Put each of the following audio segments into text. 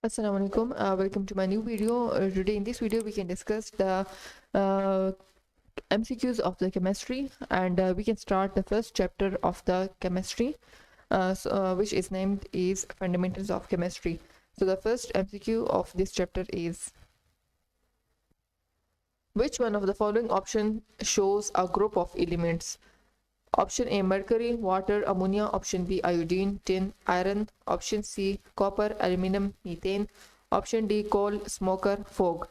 Assalamualaikum. Welcome to my new video. Today in this video we can discuss the uh, MCQs of the chemistry, and we can start the first chapter of the chemistry, which is named is Fundamentals of Chemistry. So the first MCQ of this chapter is: which one of the following option shows a group of elements? Option A mercury, water, ammonia. Option B iodine, tin, iron. Option C copper, aluminum, methane. Option D coal, smoker, fog.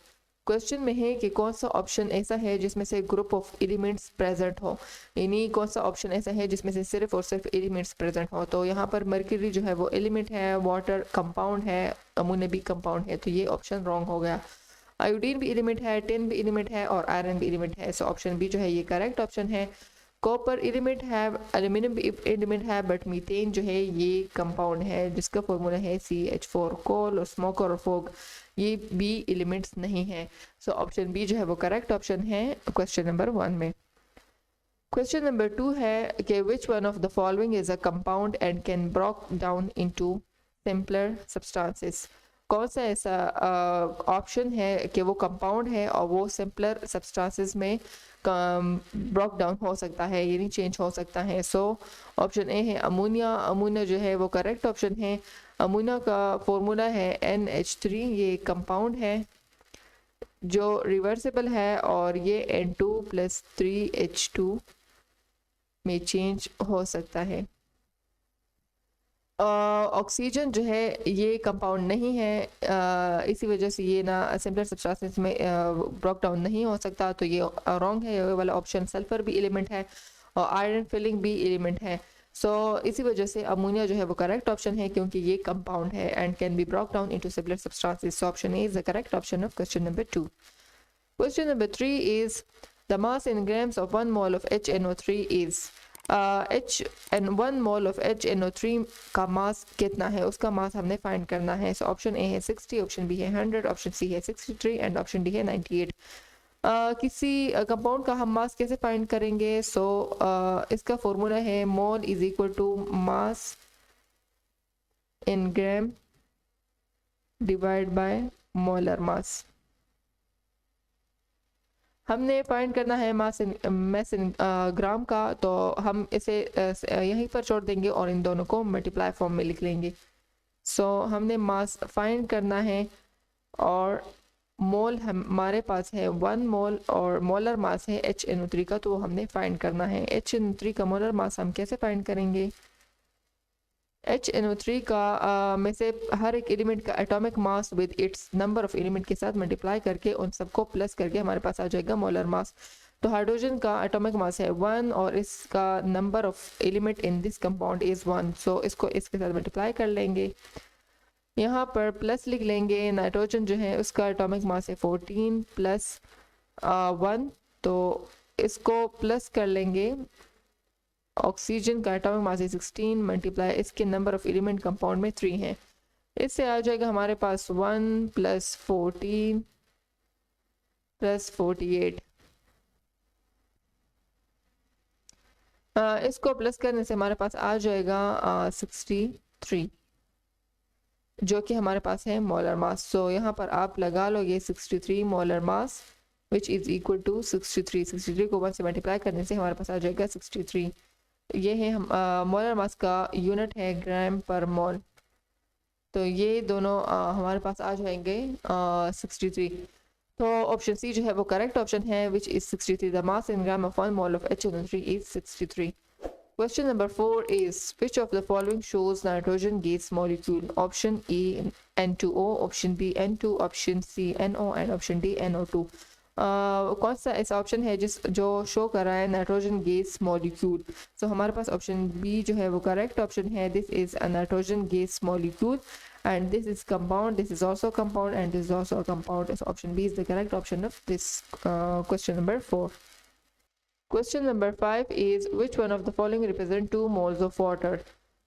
Question में है कि कौन सा option ऐसा है जिसमें से group of elements present हो, यानी कौन सा ऑप्शन ऐसा है जिसमें से सिर्फ और सिर्फ एलिमेंट्स प्रेजेंट हो। तो यहाँ पर मर्क्यूरी जो है वो एलिमेंट है, वाटर कंपाउंड है, अमोनिया भी कंपाउंड है, तो ये ऑप्शन रॉन्ग हो गया। आयोडीन भी एलिमेंट है, टिन भी एलिमेंट है और आयरन भी एलिमेंट है, सो ऑप्शन बी जो है ये करेक्ट ऑप्शन है। कॉपर एलिमेंट है, एल्यूमिनियम भी एलिमेंट है, बट मीथेन जो है ये कंपाउंड है जिसका फॉर्मूला है CH4। कोल और स्मोकर और फोग ये बी एलिमेंट्स नहीं है, सो ऑप्शन बी जो है वो करेक्ट ऑप्शन है क्वेश्चन नंबर 1 में। क्वेश्चन नंबर 2 है कि which one of the following is a compound and can broke down into simpler substances. कौन सा ऐसा ऑप्शन है कि वो कंपाउंड है और वो सिंपलर सब्सटेंसेस में ब्रोक डाउन हो सकता है, यानी चेंज हो सकता है। सो ऑप्शन ए है अमोनिया। अमोनिया जो है वो करेक्ट ऑप्शन है। अमोनिया का फॉर्मूला है NH3, ये कंपाउंड है जो रिवर्सिबल है और ये N2+3H2 में चेंज हो सकता है। ऑक्सीजन जो है ये कंपाउंड नहीं है, इसी वजह से ये ना सिंपलर सब्सटेंसेस में ब्रोक डाउन नहीं हो सकता, तो ये रॉन्ग है ये वाला ऑप्शन। सल्फर भी एलिमेंट है और आयरन फिलिंग भी एलिमेंट है, सो इसी वजह से अमोनिया जो है वो करेक्ट ऑप्शन है क्योंकि ये कंपाउंड है and can be broke down into simpler substances. So option A is the correct option of question number 2। Question number 3 is the mass in grams of 1 mole of HNO3 is H and 1 mole of HNO3 का मास कितना है, उसका मास हमने find करना है। So option A है 60, option B है 100, option C है 63 एंड ऑप्शन डी है 98। किसी कंपाउंड का हम मास कैसे फाइंड करेंगे? सो इसका फॉर्मूला है mole is equal to mass in gram divide by molar mass. हमने फाइंड करना है मास इन ग्राम का, तो हम इसे यहीं पर छोड़ देंगे और इन दोनों को मल्टीप्लाई फॉर्म में लिख लेंगे। सो हमने मास फाइंड करना है और मोल हमारे पास है 1 मोल और मोलर मास है HNO3 का, तो वो हमने फाइंड करना है। HNO3 का मोलर मास हम कैसे फाइंड करेंगे? HNO3 का में से हर एक एलिमेंट का atomic mass with its number of element के साथ मल्टीप्लाई करके उन सबको प्लस करके हमारे पास आ जाएगा मोलर मास। तो हाइड्रोजन का एटॉमिक मास है 1 और इसका number of element in this compound is 1, सो इसको इसके साथ मल्टीप्लाई कर लेंगे, यहाँ पर प्लस लिख लेंगे। नाइट्रोजन जो है उसका एटॉमिक मास है 14 प्लस 1, तो इसको प्लस कर लेंगे। ऑक्सीजन का एटॉमिक मास है 16 मल्टीप्लाई इसके नंबर ऑफ एलिमेंट कंपाउंड में 3 है, इससे आ जाएगा हमारे पास 1 प्लस 14 प्लस 48। इसको प्लस करने से हमारे पास आ जाएगा 63, जो कि हमारे पास है मोलर मास। सो यहाँ पर आप लगा लो ये 63 molar mass which is equal to 63 को 1 से मल्टीप्लाई करने से हमारे पास आ जाएगा 63। ये है हम मोलर मास का यूनिट है ग्राम पर मोल, तो ये दोनों हमारे पास आ जाएंगे 63। तो ऑप्शन सी जो है वो करेक्ट ऑप्शन है which is 63। The mass in gram of 1 mole of HNO3 is 63। Question number 4 is which of the following shows nitrogen gas molecule? Option A N2O, option B N2, option C NO and option D NO2। कौन सा ऐसा option है जो show कर रहा है nitrogen gas molecule? सो हमारे पास option B जो है वो करेक्ट ऑप्शन है। This is a nitrogen gas molecule and this is compound, this is also compound and this is also a compound, so option B is the correct option of this question number 4। Question number 5 is which one of the following represent 2 moles of water?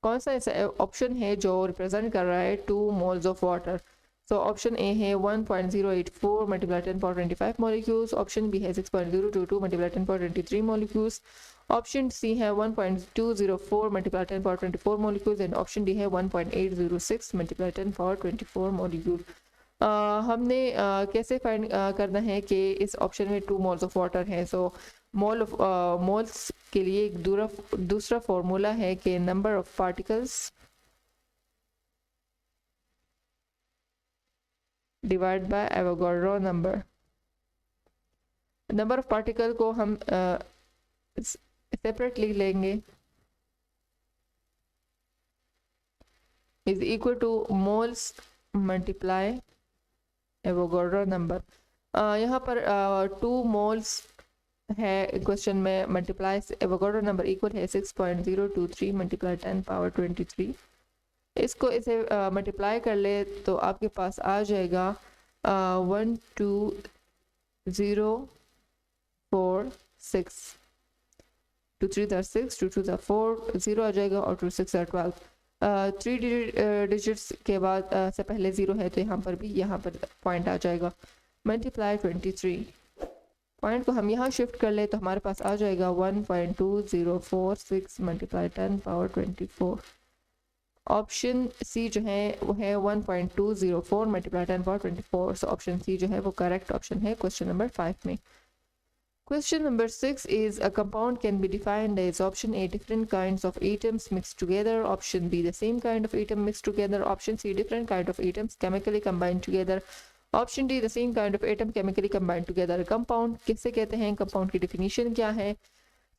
कौन सा ऐसा option है जो represent कर रहा है 2 moles of water? So option A है 1.084 multiplied 10 power 25 molecules. Option B है 6.022 multiplied 10 power 23 molecules. Option C है 1.204 multiplied 10 power 24 molecules and option D है 1.806 multiplied 10 power 24 molecules. हमने कैसे फाइंड करना है कि इस ऑप्शन में 2 मोल्स ऑफ वाटर हैं. सो मोल्स के लिए एक दूसरा फॉर्मूला है कि number of particles divide by Avogadro number. Number of particle को हम सेपरेटली लेंगे is equal two moles multiply Avogadro number. यहाँ पर 2 मोल्स है क्वेश्चन में, मल्टीप्लाई एवोगाड्रो नंबर इक्वल है 6.023 मल्टीप्लाई 10 पावर 23. इसको इसे मल्टीप्लाई कर ले तो आपके पास आ जाएगा 12046. 2 3 are 6, 2 2 are 4, 0 आ जाएगा और 2 6 are 12. 3 डिजिट्स के बाद से पहले 0 है तो यहाँ पर भी यहाँ पर पॉइंट आ जाएगा. मल्टीप्लाई 23. पॉइंट को हम यहाँ शिफ्ट कर ले तो हमारे पास आ जाएगा 1.2046 मल्टीप्लाई 10 पावर 24. ऑप्शन सी जो है वो है 1.204 multiply 10 power 24. So option C जो है वो करेक्ट ऑप्शन है क्वेश्चन नंबर 5 में. Question number 6 is a compound can be defined as option A different kinds of atoms mixed together, option B the same kind of atom mixed together, option C different kind of atoms chemically combined together, option D the same kind of atom chemically combined together. Compound किसे कहते हैं, compound की definition क्या है?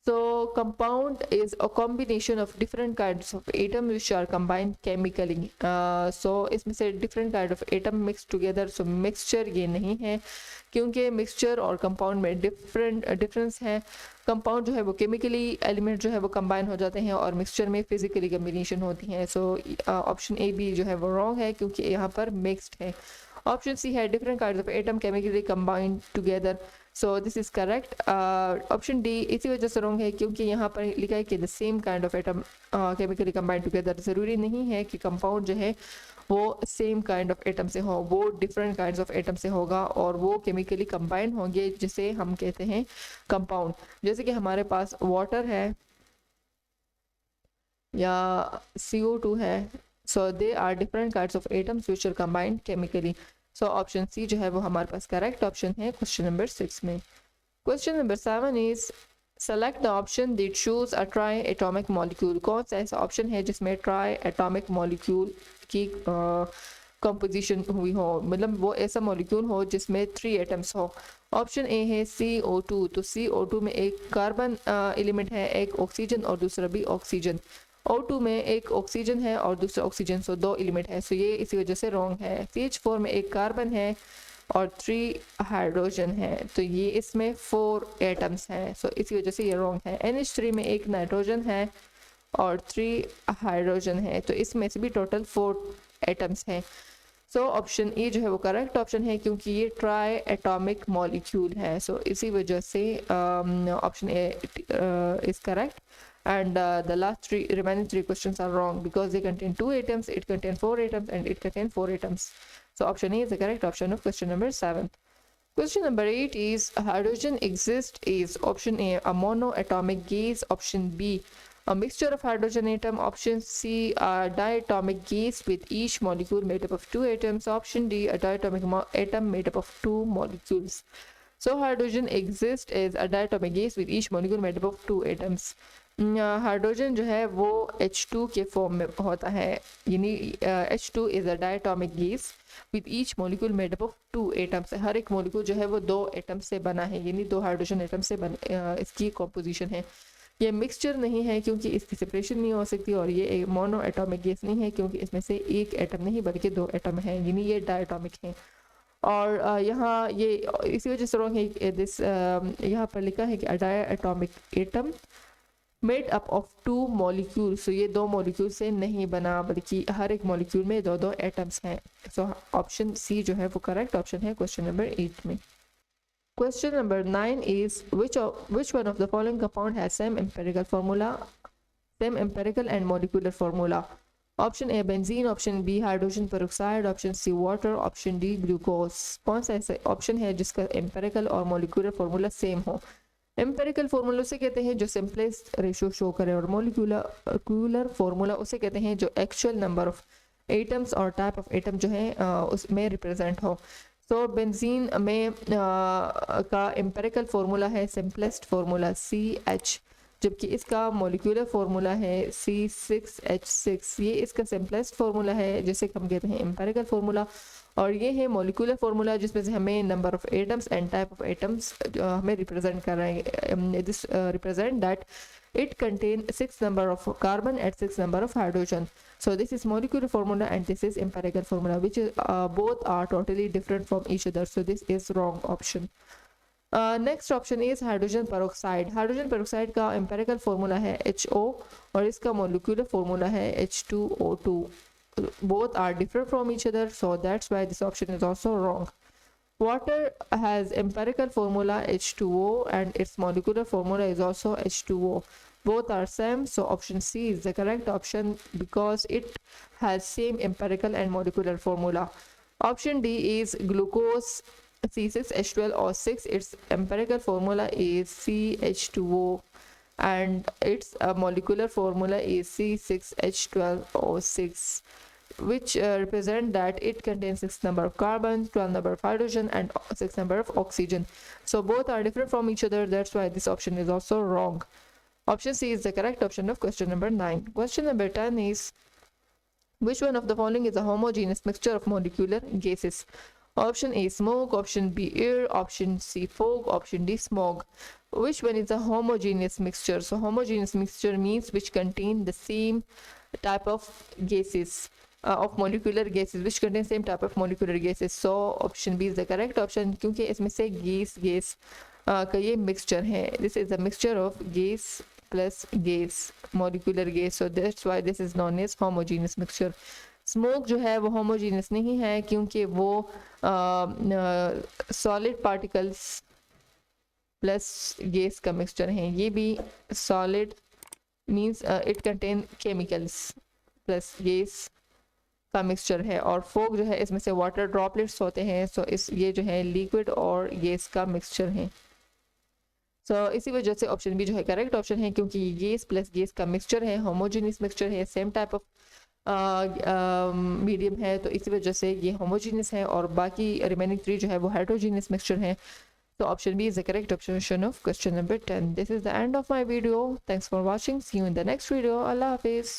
So compound is a combination of different kinds of atoms which are combined chemically. So इसमें से different kind of atom mixed together. So mixture ये नहीं है क्योंकि mixture और compound में difference है. compound जो है वो chemically element जो है वो combine हो जाते हैं और mixture में physically combination होती हैं. So option A B जो है वो wrong है क्योंकि यहाँ पर mixed है. Option C है different kinds of atom chemically combined together. So this is correct. Option D इसी वजह से wrong है क्योंकि यहाँ पर लिखा है कि the same kind of atom chemically combined together. ज़रूरी नहीं है कि compound जो है वो same kind of atom से हो, वो different kinds of atom से होगा और वो chemically combine होंगे जिसे हम कहते हैं compound. जैसे कि हमारे पास water है या CO2 है. So they are different kinds of atoms which are combined chemically. So option C जो है वो हमारे पास correct option है question number 6 में. Question number 7 is select the option that shows a triatomic molecule. कौन सा ऐसा option है जिसमें triatomic molecule की composition हुई हो, मतलब वो ऐसा molecule हो जिसमें 3 atoms हो. ऑप्शन ए है CO2. तो CO2 में एक कार्बन एलिमेंट है, एक ऑक्सीजन और दूसरा भी ऑक्सीजन. O2 में एक ऑक्सीजन है और दूसरा ऑक्सीजन. सो 2 एलिमेंट है. सो ये इसी वजह से रॉन्ग है. CH4 में एक कार्बन है और 3 हाइड्रोजन है तो ये इसमें 4 एटम्स हैं. सो इसी वजह से ये रॉन्ग है. NH3 में एक नाइट्रोजन है और 3 हाइड्रोजन है तो इसमें से भी टोटल 4 एटम्स हैं. सो ऑप्शन ए जो है वो करेक्ट ऑप्शन है क्योंकि ये ट्राई एटॉमिक मॉलिक्यूल है. सो इसी वजह से option A is correct. And the last remaining 3 questions are wrong because they contain 2 atoms, it contains 4 atoms and it contains 4 atoms. So option A is the correct option of question number 7. Question number 8 is hydrogen exists is option A a monoatomic gas, option B a mixture of hydrogen atom, option C a diatomic gas with each molecule made up of 2 atoms, option D a diatomic atom made up of 2 molecules. So hydrogen exists as a diatomic gas with each molecule made up of 2 atoms. Hydrogen जो है वो H2 के form में होता है, यानी H2 is a diatomic gas with each molecule made up of 2 atoms. हर एक मॉलिक्यूल जो है वो 2 एटम से बना है, यानी 2 हाइड्रोजन एटम से इसकी कॉम्पोजिशन है. ये मिक्सचर नहीं है क्योंकि इसकी सेपरेशन नहीं हो सकती और ये एक मोनो एटॉमिक गैस नहीं है क्योंकि इसमें से एक एटम नहीं बल्कि 2 एटम हैं, यानी ये डायटोमिक है. और यहाँ ये इसी वजह से रॉन्ग है. दिस यहाँ पर लिखा है कि diatomic atom made up of 2 molecule. So ये 2 मॉलिक्यूल से नहीं बना बल्कि हर एक मॉलिक्यूल में 2 एटम्स हैं. सो ऑप्शन सी जो है वो करेक्ट ऑप्शन है क्वेश्चन नंबर 8 में. Question number 9 is which one of the following compound has same empirical formula, same empirical and molecular formula. Option A benzene, option B hydrogen peroxide, option C water, option D glucose. कौन सा ऐसा option है जिसका empirical और molecular formula same हो? Empirical formula उसे कहते हैं जो सिंपलेस्ट रेशियो शो करे, और मॉलिक्यूलर फार्मूला उसे कहते हैं जो एक्चुअल नंबर ऑफ एटम्स और टाइप ऑफ एटम जो है उसमें रिप्रेजेंट हो। सो बेंजीन में का एम्पेरिकल फार्मूला है सिंपलेस्ट फार्मूला CH, जबकि इसका मॉलिक्यूलर फार्मूला है C6H6। ये इसका सिंपलेस्ट फार्मूला है जिसे हम कहते हैं एम्पेरिकल फार्मूला, और ये है मॉलिक्यूलर फार्मूला जिसमें से हमें number of atoms and type of atoms हमें रिप्रेजेंट कर रहे हैं। This represent that it contain 6 number of carbon and 6 number of hydrogen. So this is molecular formula and this is empirical formula, which is both are totally different from each other. So this is wrong option. Next option is hydrogen peroxide. Hydrogen peroxide का empirical formula है HO और इसका molecular formula है H2O2। both are different from each other, so that's why this option is also wrong. Water has empirical formula H2O and its molecular formula is also H2O. Both are same, so option C is the correct option because it has same empirical and molecular formula. Option D is glucose C6H12O6. Its empirical formula is CH2O and its molecular formula is C6H12O6, which represent that it contains 6 number of carbon, 12 number of hydrogen and 6 number of oxygen. So both are different from each other, that's why this option is also wrong. Option C is the correct option of question number 9. Question number 10 is, which one of the following is a homogeneous mixture of molecular gases? Option A smoke, option B air, option C fog, option D smog. Which one is a homogeneous mixture? So homogeneous mixture means which contain the same type of gases, of molecular gases, which contain same type of molecular gases. So option B is the correct option क्योंकि इसमें से gas का ये mixture है. This is a mixture of gas plus gas, molecular gas. So that's why this is known as homogeneous mixture. Smoke जो है वो homogeneous नहीं है क्योंकि वो सॉलिड पार्टिकल्स प्लस गैस का मिक्सचर है. ये भी solid means it contain chemicals plus gas का मिक्सचर है, और फोग जो है इसमें से वाटर ड्रॉपलेट्स होते हैं. सो इस ये जो है लिक्विड और गैस का मिक्सचर है. सो इसी वजह से ऑप्शन बी जो है करेक्ट ऑप्शन है क्योंकि गैस प्लस गैस का मिक्सचर है, होमोजीनियस मिक्सचर है, सेम टाइप ऑफ मीडियम है, तो इसी वजह से ये होमोजीनियस है, और बाकी रिमेनिंग 3 जो है वो हेट्रोजीनियस मिक्सचर है. So option B is the correct option of question number 10. This is the end of my video. Thanks for watching. See you in the next video. Allah Hafiz.